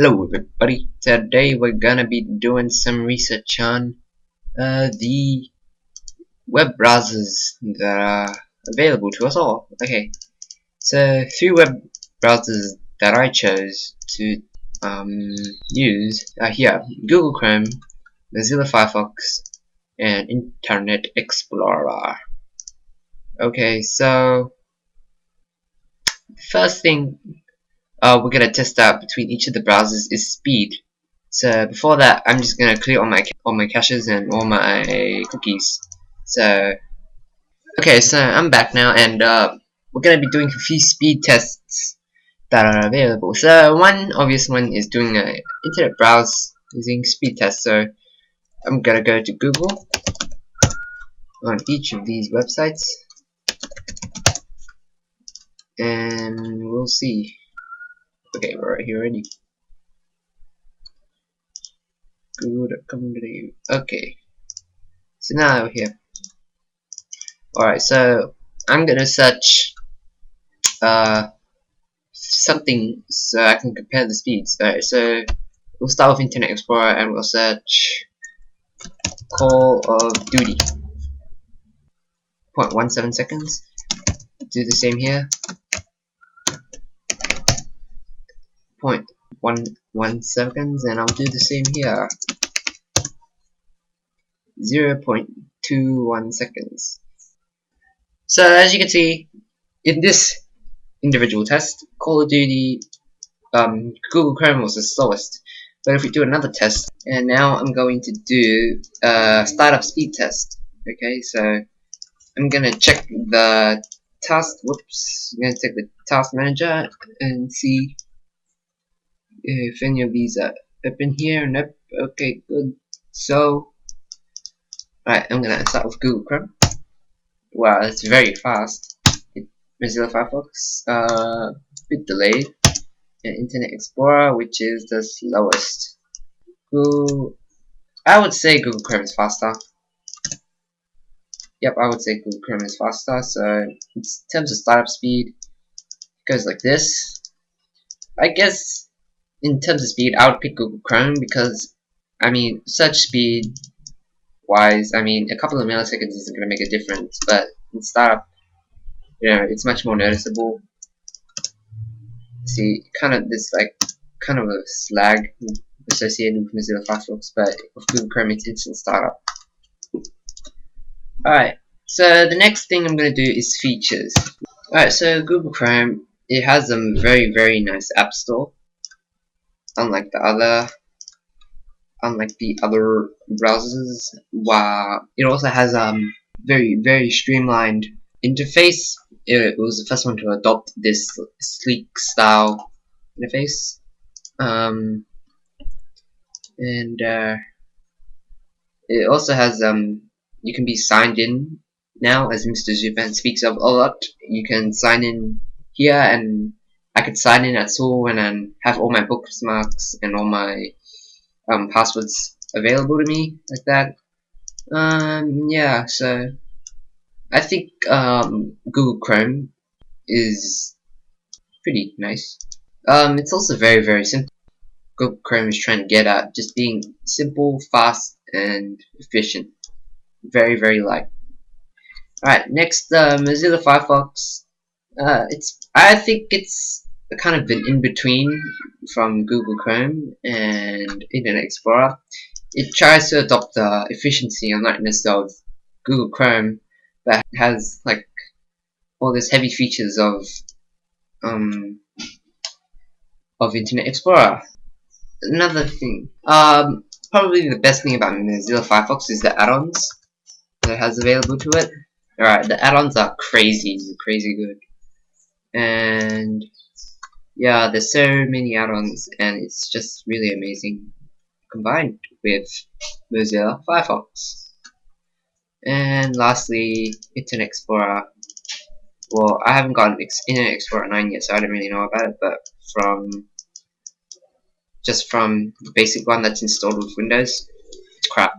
Hello everybody, today we're gonna be doing some research on the web browsers that are available to us all. Okay, so 3 web browsers that I chose to use are here: Google Chrome, Mozilla Firefox, and Internet Explorer. Okay, so first thing we're gonna test out between each of the browsers is speed. So before that, I'm just gonna clear all my caches and all my cookies. So okay, so I'm back now, and we're gonna be doing a few speed tests that are available. So one obvious one is doing an internet browse using speed test. So I'm gonna go to Google on each of these websites, and we'll see. Okay, we're right here already. Google.com. Okay, so now we're here. Alright, so I'm gonna search something so I can compare the speeds. Alright, so we'll start with Internet Explorer and we'll search Call of Duty. 0.17 seconds. Do the same here. 0.11 seconds, and I'll do the same here. 0.21 seconds. So as you can see, in this individual test, Call of Duty, Google Chrome was the slowest. But if we do another test, and now I'm going to do a startup speed test. Okay, so I'm gonna check the task. Whoops! I'm gonna take the task manager and see if any of these are open here. Nope. Okay, good. So, right, I'm gonna start with Google Chrome. Wow, it's very fast. Mozilla Firefox, a bit delayed, and Internet Explorer, which is the slowest. I would say Google Chrome is faster. Yep, I would say Google Chrome is faster. So in terms of startup speed, it goes like this. I guess in terms of speed, I would pick Google Chrome because, I mean, search speed wise, I mean, a couple of milliseconds isn't going to make a difference, but in startup, you know, it's much more noticeable. See, kind of a slag associated with Mozilla Firefox, but with Google Chrome, it's instant startup. Alright, so the next thing I'm going to do is features. Alright, so Google Chrome, it has a very nice app store, unlike the other browsers. Wow, it also has very streamlined interface. It was the first one to adopt this sleek style interface, and it also has you can be signed in now, as Mr. Zupan speaks of a lot. You can sign in here, and I could sign in at school and then have all my bookmarks and all my passwords available to me like that. Yeah, so I think Google Chrome is pretty nice. It's also very simple. Google Chrome is trying to get at just being simple, fast, and efficient. Very light. Alright, next, Mozilla Firefox. I think it's kind of an in-between from Google Chrome and Internet Explorer. It tries to adopt the efficiency and lightness of Google Chrome, but has like all these heavy features of Internet Explorer. Another thing, probably the best thing about Mozilla Firefox is the add-ons that it has available to it. Alright, the add-ons are crazy good. And yeah, there's so many add-ons, and it's just really amazing combined with Mozilla Firefox. And lastly, Internet Explorer. Well, I haven't got Internet Explorer 9 yet, so I don't really know about it, but just from the basic one that's installed with Windows, it's crap.